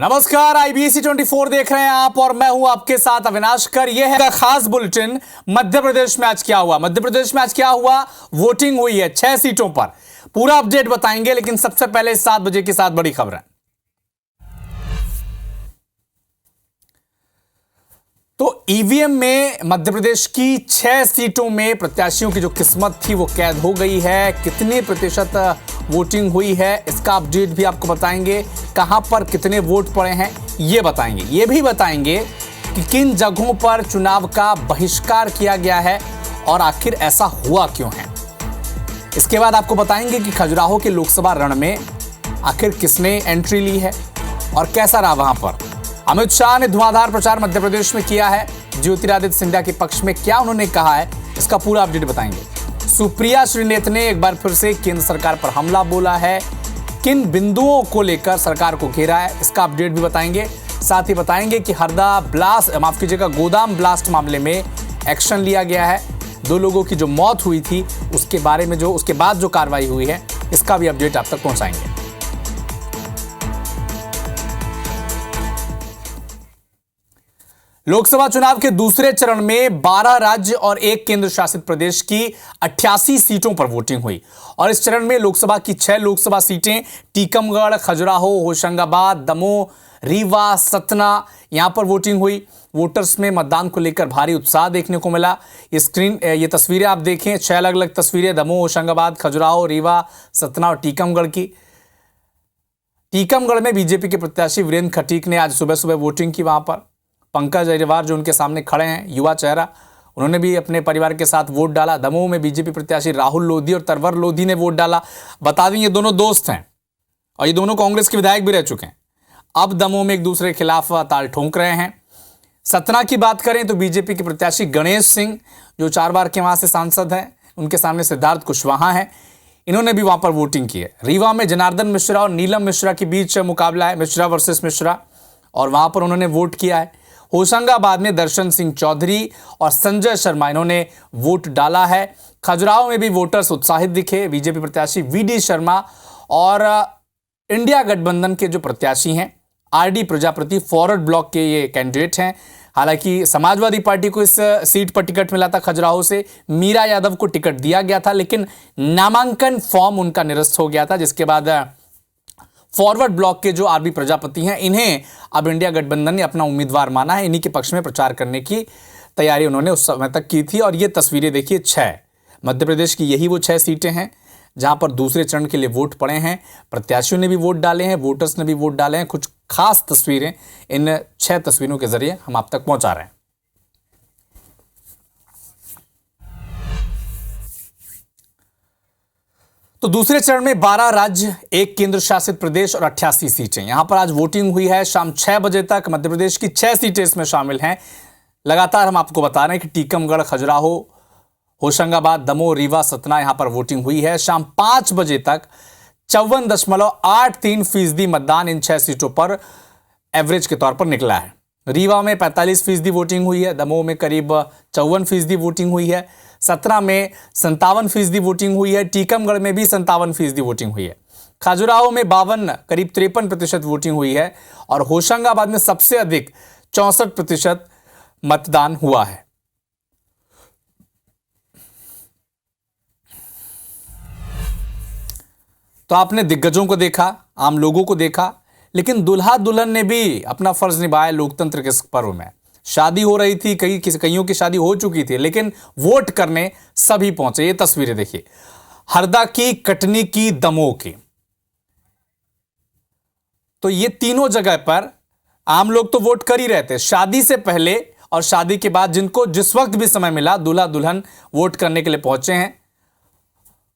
नमस्कार, IBC 24 देख रहे हैं आप और मैं हूं आपके साथ अविनाश कर। यह है खास बुलेटिन। मध्य प्रदेश में आज क्या हुआ? मध्य प्रदेश में आज क्या हुआ? वोटिंग हुई है 6 सीटों पर। पूरा अपडेट बताएंगे, लेकिन सबसे पहले 7 बजे के साथ बड़ी खबर है। तो ईवीएम में मध्य प्रदेश की 6 सीटों में प्रत्याशियों की जो किस्मत थी वो कैद हो गई है। कितने प्रतिशत वोटिंग हुई है इसका अपडेट भी आपको बताएंगे। कहां पर कितने वोट पड़े हैं ये बताएंगे। ये भी बताएंगे कि किन जगहों पर चुनाव का बहिष्कार किया गया है और आखिर ऐसा हुआ क्यों है। इसके बाद आपको बताएंगे कि खजुराहो के लोकसभा रण में आखिर किसने एंट्री ली है और कैसा रहा वहां पर। अमित शाह ने धुआंधार प्रचार मध्य प्रदेश में किया है। ज्योतिरादित्य सिंधिया के पक्ष में क्या उन्होंने कहा है इसका पूरा अपडेट बताएंगे। सुप्रिया श्रीनेत ने एक बार फिर से केंद्र सरकार पर हमला बोला है। किन बिंदुओं को लेकर सरकार को घेरा है इसका अपडेट भी बताएंगे। साथ ही बताएंगे कि हरदा ब्लास्ट, माफ कीजिएगा, गोदाम ब्लास्ट मामले में एक्शन लिया गया है। 2 लोगों की जो मौत हुई थी उसके बारे में उसके बाद जो कार्रवाई हुई है इसका भी अपडेट आप तक पहुंचाएंगे। लोकसभा चुनाव के दूसरे चरण में 12 राज्य और 1 केंद्र शासित प्रदेश की 88 सीटों पर वोटिंग हुई और इस चरण में लोकसभा की 6 लोकसभा सीटें टीकमगढ़, खजुराहो, होशंगाबाद, दमोह, रीवा, सतना, यहां पर वोटिंग हुई। वोटर्स में मतदान को लेकर भारी उत्साह देखने को मिला। ये तस्वीरें आप देखें, 6 अलग अलग तस्वीरें दमोह, होशंगाबाद, खजुराहो, रीवा, सतना और टीकमगढ़ की। टीकमगढ़ में बीजेपी के प्रत्याशी वीरेंद्र खटीक ने आज सुबह सुबह वोटिंग की। वहां पर पंकज अग्रवाल जो उनके सामने खड़े हैं, युवा चेहरा, उन्होंने भी अपने परिवार के साथ वोट डाला। दमोह में बीजेपी प्रत्याशी राहुल लोधी और तरवर लोधी ने वोट डाला। बता दें ये दोनों दोस्त हैं और ये दोनों कांग्रेस के विधायक भी रह चुके हैं। अब दमोह में एक दूसरे के खिलाफ ताल ठोंक रहे हैं। सतना की बात करें तो बीजेपी के प्रत्याशी गणेश सिंह जो 4 बार के वहां से सांसद हैं, उनके सामने सिद्धार्थ कुशवाहा हैं, इन्होंने भी वहां पर वोटिंग की है। रीवा में जनार्दन मिश्रा और नीलम मिश्रा के बीच मुकाबला है, मिश्रा वर्सेस मिश्रा, और वहां पर उन्होंने वोट किया है। होशंगाबाद में दर्शन सिंह चौधरी और संजय शर्मा इन्होंने वोट डाला है। खजुराहो में भी वोटर्स उत्साहित दिखे। बीजेपी प्रत्याशी वीडी शर्मा और इंडिया गठबंधन के जो प्रत्याशी हैं आरडी प्रजापति फॉरवर्ड ब्लॉक के ये कैंडिडेट हैं। हालांकि समाजवादी पार्टी को इस सीट पर टिकट मिला था खजुराहो से, मीरा यादव को टिकट दिया गया था, लेकिन नामांकन फॉर्म उनका निरस्त हो गया था, जिसके बाद फॉरवर्ड ब्लॉक के जो आरबी प्रजापति हैं इन्हें अब इंडिया गठबंधन ने अपना उम्मीदवार माना है। इन्हीं के पक्ष में प्रचार करने की तैयारी उन्होंने उस समय तक की थी। और ये तस्वीरें देखिए, 6 मध्य प्रदेश की यही वो 6 सीटें हैं जहां पर दूसरे चरण के लिए वोट पड़े हैं। प्रत्याशियों ने भी वोट डाले हैं, वोटर्स ने भी वोट डाले हैं। कुछ खास तस्वीरें इन 6 तस्वीरों के जरिए हम आप तक पहुंचा रहे हैं। तो दूसरे चरण में 12 राज्य, 1 केंद्र शासित प्रदेश और 88 सीटें, यहां पर आज वोटिंग हुई है। शाम 6 बजे तक मध्य प्रदेश की 6 सीटें इसमें शामिल हैं। लगातार हम आपको बता रहे हैं कि टीकमगढ़, खजुराहो, होशंगाबाद, दमोह, रीवा, सतना यहां पर वोटिंग हुई है। शाम 5 बजे तक 54.83% मतदान इन 6 सीटों पर एवरेज के तौर पर निकला है। रीवा में 45% वोटिंग हुई है, दमोह में करीब 54% वोटिंग हुई है, सतना में 57% वोटिंग हुई है, टीकमगढ़ में भी 57% वोटिंग हुई है, खजुराहो में 52 करीब 53% वोटिंग हुई है और होशंगाबाद में सबसे अधिक 64% मतदान हुआ है। तो आपने दिग्गजों को देखा, आम लोगों को देखा, लेकिन दुल्हा दुल्हन ने भी अपना फर्ज निभाया लोकतंत्र के पर्व में। शादी हो रही थी, कईयों की शादी हो चुकी थी, लेकिन वोट करने सभी पहुंचे। ये तस्वीरें देखिए, हरदा की, कटनी की, दमोह की। तो ये तीनों जगह पर आम लोग तो वोट कर ही रहे थे। शादी से पहले और शादी के बाद जिनको जिस वक्त भी समय मिला, दूल्हा दुल्हन वोट करने के लिए पहुंचे हैं।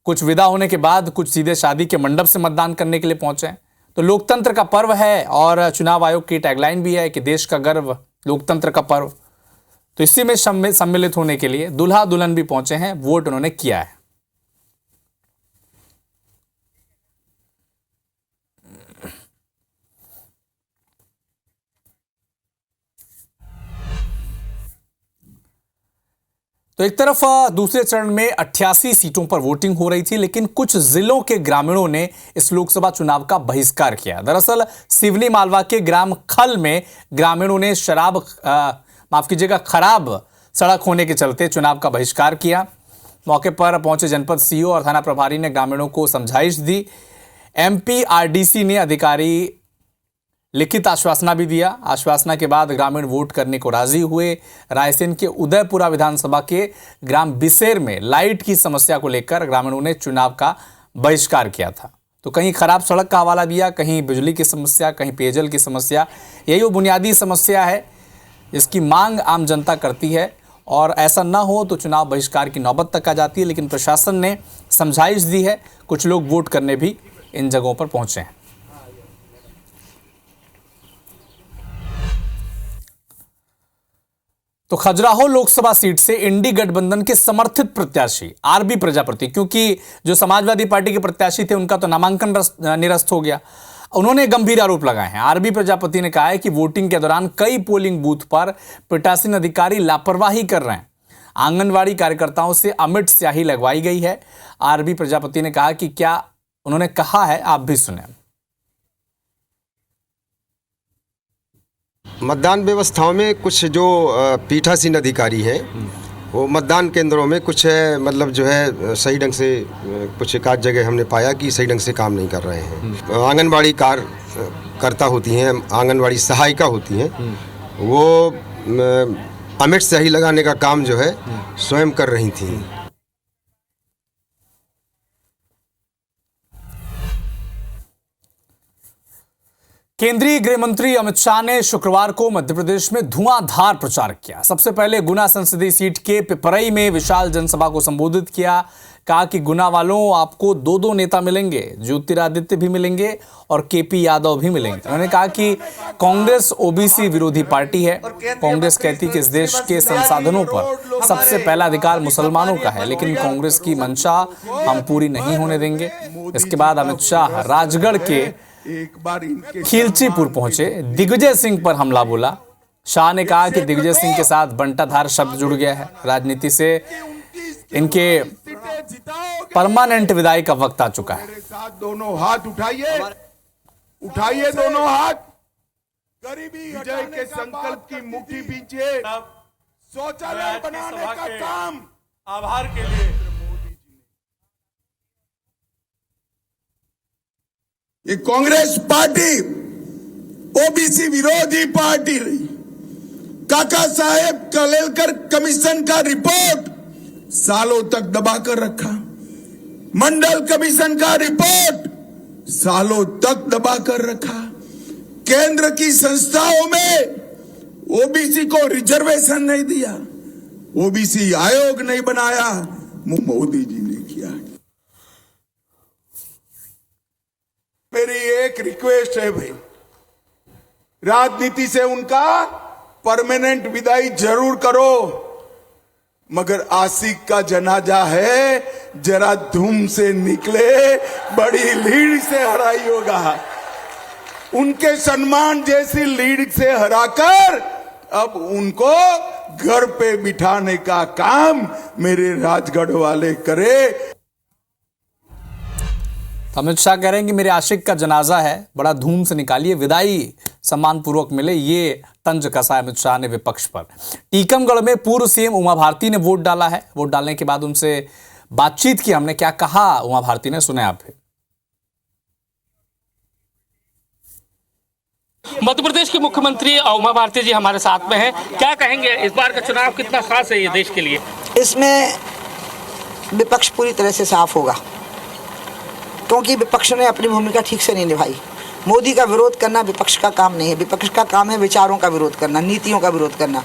कुछ विदा होने के बाद कुछ सीधे शादी के मंडप से मतदान करने के लिए पहुंचे हैं। तो लोकतंत्र का पर्व है और चुनाव आयोग की टैगलाइन भी है कि देश का गर्व, लोकतंत्र का पर्व। तो इसी में सम्मिलित होने के लिए दूल्हा दुल्हन भी पहुंचे हैं, वोट उन्होंने किया है। तो एक तरफ दूसरे चरण में 88 सीटों पर वोटिंग हो रही थी, लेकिन कुछ जिलों के ग्रामीणों ने इस लोकसभा चुनाव का बहिष्कार किया। दरअसल सिवनी मालवा के ग्राम खल में ग्रामीणों ने खराब सड़क होने के चलते चुनाव का बहिष्कार किया। मौके पर पहुंचे जनपद सीओ और थाना प्रभारी ने ग्रामीणों को समझाइश दी। एमपीआरडीसी ने अधिकारी लिखित आश्वासना भी दिया। आश्वासना के बाद ग्रामीण वोट करने को राजी हुए। रायसेन के उदयपुरा विधानसभा के ग्राम बिसेर में लाइट की समस्या को लेकर ग्रामीणों ने चुनाव का बहिष्कार किया था। तो कहीं खराब सड़क का हवाला दिया, कहीं बिजली की समस्या, कहीं पेयजल की समस्या। यही वो बुनियादी समस्या है जिसकी मांग आम जनता करती है, और ऐसा ना हो तो चुनाव बहिष्कार की नौबत तक आ जाती है। लेकिन प्रशासन ने समझाइश दी है। कुछ लोग वोट करने भी इन जगहों पर पहुंचे हैं। तो खजुराहो लोकसभा सीट से इंडी गठबंधन के समर्थित प्रत्याशी आरबी प्रजापति, क्योंकि जो समाजवादी पार्टी के प्रत्याशी थे उनका तो नामांकन निरस्त हो गया, उन्होंने गंभीर आरोप लगाए हैं। आरबी प्रजापति ने कहा है कि वोटिंग के दौरान कई पोलिंग बूथ पर पीठासीन अधिकारी लापरवाही कर रहे हैं। आंगनवाड़ी कार्यकर्ताओं से अमिट स्याही लगवाई गई है। आरबी प्रजापति ने कहा कि क्या उन्होंने कहा है, आप भी सुने। मतदान व्यवस्थाओं में कुछ जो पीठासीन अधिकारी हैं वो मतदान केंद्रों में कुछ मतलब जो है सही ढंग से कुछ एक आध जगह हमने पाया कि सही ढंग से काम नहीं कर रहे हैं। आंगनवाड़ी कार्यकर्ता होती हैं, आंगनवाड़ी सहायिका होती हैं, वो अमिट स्याही लगाने का काम जो है स्वयं कर रही थी। केंद्रीय गृह मंत्री अमित शाह ने शुक्रवार को मध्य प्रदेश में धुआंधार प्रचार किया। सबसे पहले गुना संसदीय सीट के पिपरई में विशाल जनसभा को संबोधित किया। कहा कि गुना वालों आपको दो नेता मिलेंगे, ज्योतिरादित्य भी मिलेंगे और केपी यादव भी मिलेंगे। उन्होंने कहा कि कांग्रेस ओबीसी विरोधी पार्टी है। कांग्रेस कहती है कि इस देश के संसाधनों पर सबसे पहला अधिकार मुसलमानों का है, लेकिन कांग्रेस की मंशा हम पूरी नहीं होने देंगे। इसके बाद अमित शाह राजगढ़ के खिलचीपुर पहुंचे, दिग्विजय सिंह पर हमला बोला। शाह ने कहा कि दिग्विजय सिंह के साथ बंटाधार शब्द जुड़ गया है। राजनीति से इनके परमानेंट विदाई का वक्त आ चुका है। दोनों हाथ उठाइए, उठाइए दोनों हाथ। गरीबी विजय के संकल्प की मुट्ठी पीछे शौचालय बनाने का काम आभार के लिए ये कांग्रेस पार्टी ओबीसी विरोधी पार्टी रही। काका साहेब कलेलकर कमीशन का रिपोर्ट सालों तक दबाकर रखा। मंडल कमीशन का रिपोर्ट सालों तक दबाकर रखा। केंद्र की संस्थाओं में ओबीसी को रिजर्वेशन नहीं दिया, ओबीसी आयोग नहीं बनाया, मोदी जी ने किया। मेरी एक रिक्वेस्ट है भाई, राजनीति से उनका परमानेंट विदाई जरूर करो, मगर आशिक का जनाजा है, जरा धूम से निकले, बड़ी लीड से हराई होगा। उनके सम्मान जैसी लीड से हराकर अब उनको घर पे बिठाने का काम मेरे राजगढ़ वाले करे। अमित शाह कह रहे हैं कि मेरे आशिक का जनाजा है, बड़ा धूम से निकालिए, विदाई सम्मान पूर्वक मिले। ये तंज कसा अमित शाह ने विपक्ष पर। टीकमगढ़ में पूर्व सीएम उमा भारती ने वोट डाला है। वोट डालने के बाद उनसे बातचीत की हमने। क्या कहा उमा भारती ने, सुने आप। मध्य प्रदेश के मुख्यमंत्री उमा भारती जी हमारे साथ में हैं। क्या कहेंगे, इस बार का चुनाव कितना खास है ये देश के लिए? इसमें विपक्ष पूरी तरह से साफ होगा, क्योंकि विपक्ष ने अपनी भूमिका ठीक से नहीं निभाई। मोदी का विरोध करना विपक्ष का काम नहीं है। विपक्ष का काम है विचारों का विरोध करना, नीतियों का विरोध करना।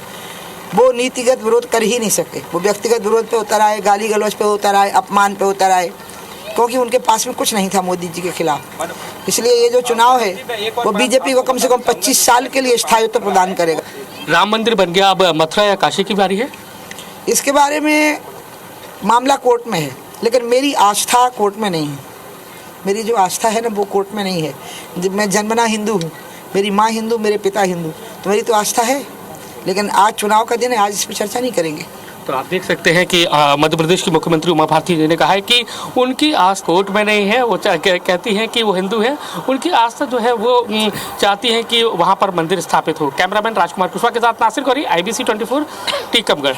वो नीतिगत विरोध कर ही नहीं सके। वो व्यक्तिगत विरोध पे उतर आए, गाली गलौज पे उतर आए, अपमान पे उतर आए, क्योंकि उनके पास में कुछ नहीं था मोदी जी के खिलाफ। इसलिए ये जो चुनाव है वो बीजेपी को कम से कम 25 साल के लिए स्थायित्व प्रदान करेगा। राम मंदिर बन गया, अब मथुरा या काशी की बारी है। इसके बारे में मामला कोर्ट में है, लेकिन मेरी आस्था कोर्ट में नहीं है। मेरी जो आस्था है ना वो कोर्ट में नहीं है। मैं जन्मना हिंदू हूँ, मेरी माँ हिंदू, मेरे पिता हिंदू, तो मेरी तो आस्था है। लेकिन आज चुनाव का दिन है, आज इस पर चर्चा नहीं करेंगे। तो आप देख सकते हैं कि मध्य प्रदेश की मुख्यमंत्री उमा भारती जी ने कहा है कि उनकी आस्था कोर्ट में नहीं है। वो कहती हैं कि वो हिंदू हैं, उनकी आस्था जो है वो चाहती हैं कि वहाँ पर मंदिर स्थापित हो। कैमरामैन राजकुमार कुशवाहा के साथ नासिर गौरी, IBC 24, टीकमगढ़।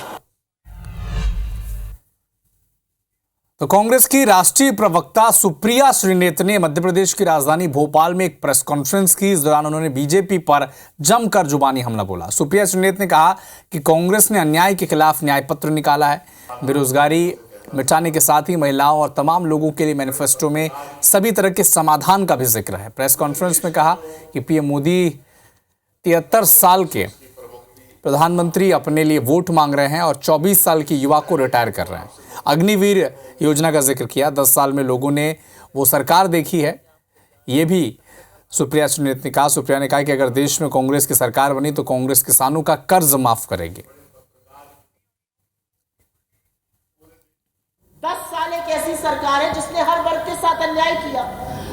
तो कांग्रेस की राष्ट्रीय प्रवक्ता सुप्रिया श्रीनेत ने मध्य प्रदेश की राजधानी भोपाल में एक प्रेस कॉन्फ्रेंस की। इस दौरान उन्होंने बीजेपी पर जमकर जुबानी हमला बोला। सुप्रिया श्रीनेत ने कहा कि कांग्रेस ने अन्याय के खिलाफ न्याय पत्र निकाला है। बेरोजगारी मिटाने के साथ ही महिलाओं और तमाम लोगों के लिए मैनिफेस्टो में सभी तरह के समाधान का भी जिक्र है। प्रेस कॉन्फ्रेंस में कहा कि पीएम मोदी 73 साल के प्रधानमंत्री अपने लिए वोट मांग रहे हैं और 24 साल की युवा को रिटायर कर रहे हैं। अग्निवीर योजना का जिक्र किया। 10 साल में लोगों ने वो सरकार देखी है, ये भी सुप्रिया श्रीनेत ने कहा। सुप्रिया ने कहा कि अगर देश में कांग्रेस की सरकार बनी तो कांग्रेस किसानों का कर्ज माफ करेगी। 10 साल एक ऐसी सरकार है जिसने हर वर्ग के साथ अन्याय किया।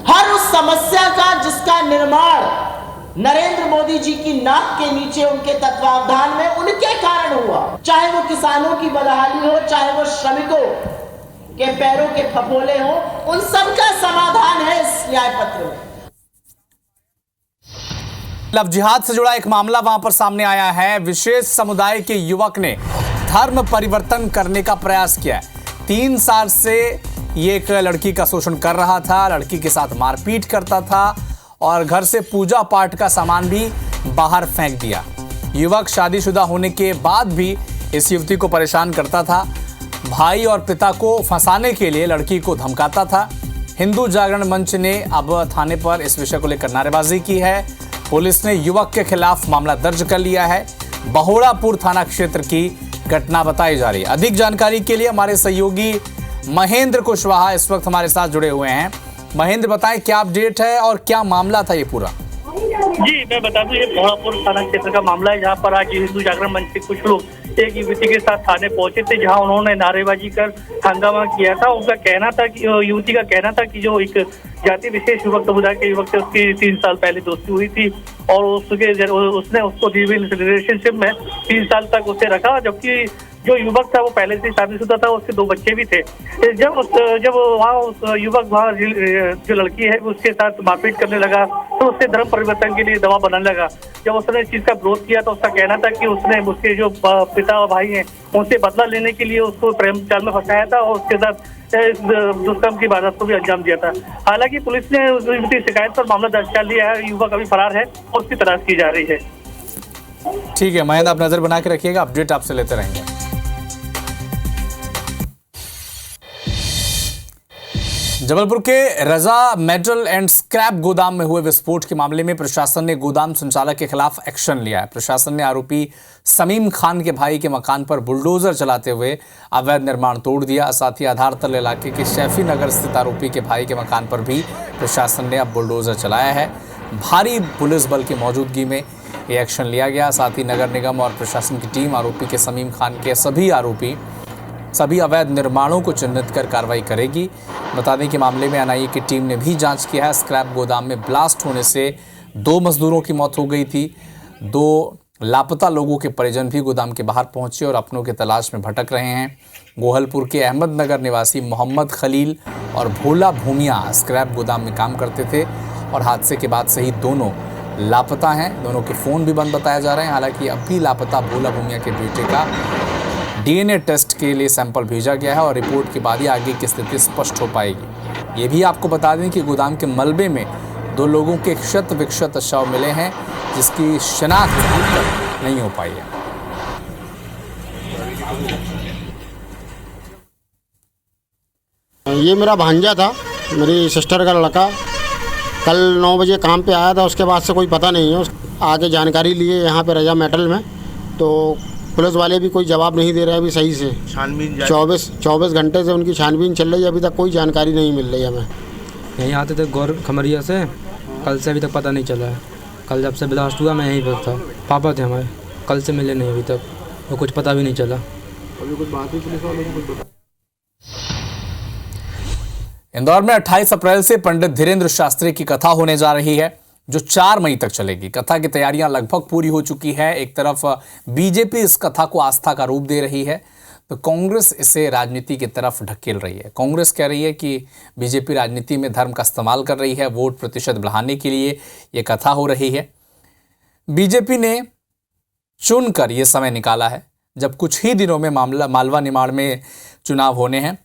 हर उस समस्या का जिसका निर्माण नरेंद्र मोदी जी की नाक के नीचे उनके तत्वावधान में उनके कारण हुआ। चाहे वो किसानों की बदहाली हो, चाहे वो श्रमिकों के पैरों के फफोले हो, उन सब का समाधान है इस न्याय पत्र में। लव जिहाद से जुड़ा एक मामला वहां पर सामने आया है। विशेष समुदाय के युवक ने धर्म परिवर्तन करने का प्रयास किया है। 3 साल से ये एक लड़की का शोषण कर रहा था, लड़की के साथ मारपीट करता था और घर से पूजा पाठ का सामान भी बाहर फेंक दिया। युवक शादीशुदा होने के बाद भी इस युवती को परेशान करता था। भाई और पिता को फंसाने के लिए लड़की को धमकाता था। हिंदू जागरण मंच ने अब थाने पर इस विषय को लेकर नारेबाजी की है। पुलिस ने युवक के खिलाफ मामला दर्ज कर लिया है। बहोड़ापुर थाना क्षेत्र की घटना बताई जा रही है। अधिक जानकारी के लिए हमारे सहयोगी महेंद्र कुशवाहा इस वक्त हमारे साथ जुड़े हुए हैं। महेंद्र, बताएं क्या अपडेट है और क्या मामला था ये पूरा? जी, मैं बता दूं, ये बहोड़ापुर थाना क्षेत्र का मामला है, जहां पर आज हिंदू जागरण मंच के कुछ लोग एक युवती के साथ थाने पहुंचे थे, जहां उन्होंने नारेबाजी कर हंगामा किया था। उनका कहना था कि युवती का कहना था कि जो एक जाति विशेष युवक समुदाय के युवक से उसकी 3 साल पहले दोस्ती हुई थी और उसने उसको रिलेशनशिप में 3 साल तक उसे रखा, जबकि जो युवक था वो पहले से शादीशुदा था, उसके 2 बच्चे भी थे। जब वहाँ उस युवक वहाँ जो लड़की है उसके साथ मारपीट करने लगा तो उससे धर्म परिवर्तन के लिए दबाव बनाने लगा। जब उसने इस चीज का विरोध किया तो उसका कहना था कि उसने उसके जो पिता और भाई हैं उनसे बदला लेने के लिए उसको प्रेम जाल में फंसाया था और उसके साथ दुष्कर्म की वारदात को भी अंजाम दिया था। हालांकि पुलिस ने उसकी शिकायत पर मामला दर्ज कर लिया है। युवक अभी फरार है और उसकी तलाश की जा रही है। ठीक है महेंद्र, आप नजर बना के रखिएगा, अपडेट आपसे लेते रहेंगे। जबलपुर के रजा मेटल एंड स्क्रैप गोदाम में हुए विस्फोट के मामले में प्रशासन ने गोदाम संचालक के खिलाफ एक्शन लिया है। प्रशासन ने आरोपी समीम खान के भाई के मकान पर बुलडोजर चलाते हुए अवैध निर्माण तोड़ दिया। साथ ही आधारतल इलाके के शैफी नगर स्थित आरोपी के भाई के मकान पर भी प्रशासन ने अब बुलडोजर चलाया है। भारी पुलिस बल की मौजूदगी में ये एक्शन लिया गया। साथ ही नगर निगम और प्रशासन की टीम आरोपी के समीम खान के सभी अवैध निर्माणों को चिन्हित कर कार्रवाई करेगी। बता दें कि मामले में एनआईए की टीम ने भी जांच किया है। स्क्रैप गोदाम में ब्लास्ट होने से 2 मजदूरों की मौत हो गई थी। 2 लापता लोगों के परिजन भी गोदाम के बाहर पहुंचे और अपनों की तलाश में भटक रहे हैं। गोहलपुर के अहमदनगर निवासी मोहम्मद खलील और भोला भूमिया स्क्रैप गोदाम में काम करते थे और हादसे के बाद से ही दोनों लापता हैं। दोनों के फ़ोन भी बंद बताए जा रहे हैं। हालांकि अब भी लापता भोला भूमिया के बेटे का डीएनए टेस्ट के लिए सैंपल भेजा गया है और रिपोर्ट के बाद ही आगे की स्थिति स्पष्ट हो पाएगी। ये भी आपको बता दें कि गोदाम के मलबे में 2 लोगों के क्षत विक्षत शव मिले हैं, जिसकी शिनाख्त अभी तक नहीं हो पाई है। ये मेरा भांजा था, मेरी सिस्टर का लड़का। कल 9 बजे काम पे आया था, उसके बाद से कोई पता नहीं है। आगे जानकारी लिए यहाँ पे रजा मेटल में, तो पुलिस वाले भी कोई जवाब नहीं दे रहे हैं अभी सही से। छानबीन 24 घंटे से उनकी छानबीन चल रही है, अभी तक कोई जानकारी नहीं मिल रही है हमें। यहीं आते थे गौर खमरिया से, कल से अभी तक पता नहीं चला है। कल जब से ब्लास्ट हुआ मैं यहीं पर था, पापा थे हमारे, कल से मिले नहीं अभी तक, तो कुछ पता भी नहीं चला। अभी कुछ बात ही पुलिस वालों को कुछ। इंदौर में 28 अप्रैल से पंडित धीरेन्द्र शास्त्री की कथा होने जा रही है, जो 4 मई तक चलेगी। कथा की तैयारियां लगभग पूरी हो चुकी है। एक तरफ बीजेपी इस कथा को आस्था का रूप दे रही है, तो कांग्रेस इसे राजनीति की तरफ ढकेल रही है। कांग्रेस कह रही है कि बीजेपी राजनीति में धर्म का इस्तेमाल कर रही है, वोट प्रतिशत बढ़ाने के लिए ये कथा हो रही है। बीजेपी ने चुनकर ये समय निकाला है जब कुछ ही दिनों में मालवा निमाड़ में चुनाव होने हैं,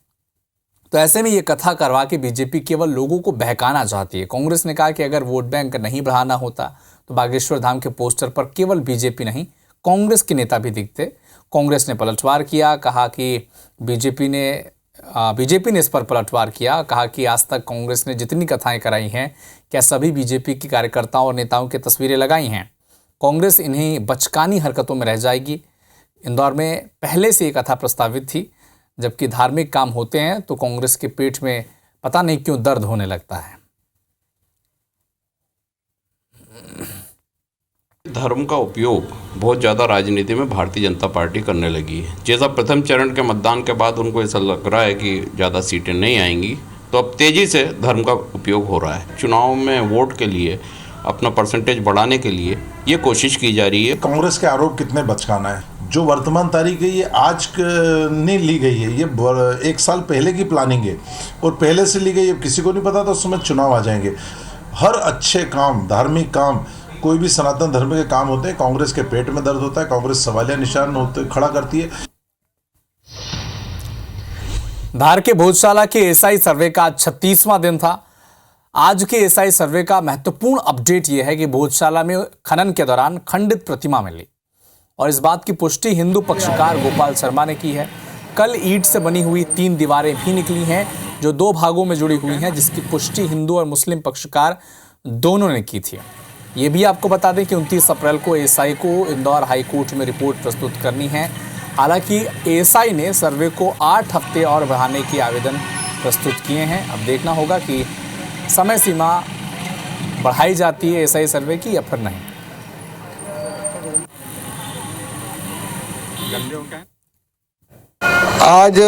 तो ऐसे में ये कथा करवा के बीजेपी केवल लोगों को बहकाना चाहती है। कांग्रेस ने कहा कि अगर वोट बैंक नहीं बढ़ाना होता तो बागेश्वर धाम के पोस्टर पर केवल बीजेपी नहीं, कांग्रेस के नेता भी दिखते। कांग्रेस ने पलटवार किया, कहा कि बीजेपी ने इस पर पलटवार किया, कहा कि आज तक कांग्रेस ने जितनी कथाएं कराई हैं, क्या सभी बीजेपी के कार्यकर्ताओं और नेताओं की तस्वीरें लगाई हैं? कांग्रेस इन्हीं बचकानी हरकतों में रह जाएगी। इंदौर में पहले से एक कथा प्रस्तावित थी, जबकि धार्मिक काम होते हैं तो कांग्रेस के पेट में पता नहीं क्यों दर्द होने लगता है। धर्म का उपयोग बहुत ज़्यादा राजनीति में भारतीय जनता पार्टी करने लगी है। जैसा प्रथम चरण के मतदान के बाद उनको ऐसा लग रहा है कि ज़्यादा सीटें नहीं आएंगी, तो अब तेज़ी से धर्म का उपयोग हो रहा है। चुनाव में वोट के लिए, अपना परसेंटेज बढ़ाने के लिए ये कोशिश की जा रही है। कांग्रेस के आरोप कितने बचकाना है। जो वर्तमान तारीख है ये आज नहीं ली गई है, ये 1 साल पहले की प्लानिंग है और पहले से ली गई है। किसी को नहीं पता था उस समय चुनाव आ जाएंगे। हर अच्छे काम, धार्मिक काम, कोई भी सनातन धर्म के काम होते हैं, कांग्रेस के पेट में दर्द होता है। कांग्रेस सवालिया निशान खड़ा करती है। धार के भोजशाला के एसआई सर्वे का 36वां दिन था। आज के एसआई सर्वे का महत्वपूर्ण अपडेट यह है कि भोजशाला में खनन के दौरान खंडित प्रतिमा मिली और इस बात की पुष्टि हिंदू पक्षकार गोपाल शर्मा ने की है। कल ईंट से बनी हुई 3 दीवारें भी निकली हैं जो 2 भागों में जुड़ी हुई हैं, जिसकी पुष्टि हिंदू और मुस्लिम पक्षकार दोनों ने की थी। ये भी आपको बता दें कि 29 अप्रैल को एसआई को इंदौर हाई कोर्ट में रिपोर्ट प्रस्तुत करनी है। हालांकि एसआई ने सर्वे को 8 हफ्ते और बढ़ाने के आवेदन प्रस्तुत किए हैं। अब देखना होगा कि समय सीमा बढ़ाई जाती है एसआई सर्वे की या फिर नहीं। आज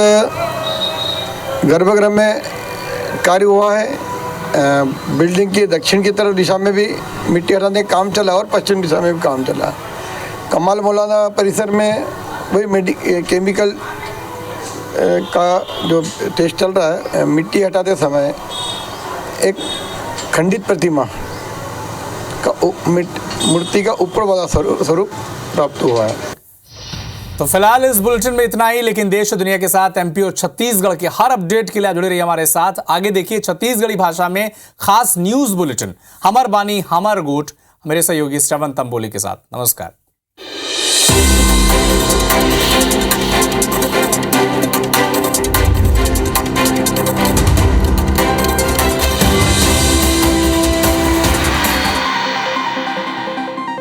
गर्भगृह में कार्य हुआ है। बिल्डिंग की दक्षिण की तरफ दिशा में भी मिट्टी हटाने का काम चला और पश्चिम दिशा में भी काम चला। कमाल मौलाना परिसर में वही केमिकल का जो टेस्ट चल रहा है। मिट्टी हटाते समय एक खंडित प्रतिमा का मूर्ति का ऊपर वाला स्वरूप प्राप्त हुआ है। तो फिलहाल इस बुलेटिन में इतना ही, लेकिन देश और दुनिया के साथ एमपी और छत्तीसगढ़ के हर अपडेट के लिए जुड़े रहिए हमारे साथ। आगे देखिए छत्तीसगढ़ी भाषा में खास न्यूज बुलेटिन हमर बानी हमर गोठ मेरे सहयोगी श्रवण तंबोली के साथ। नमस्कार।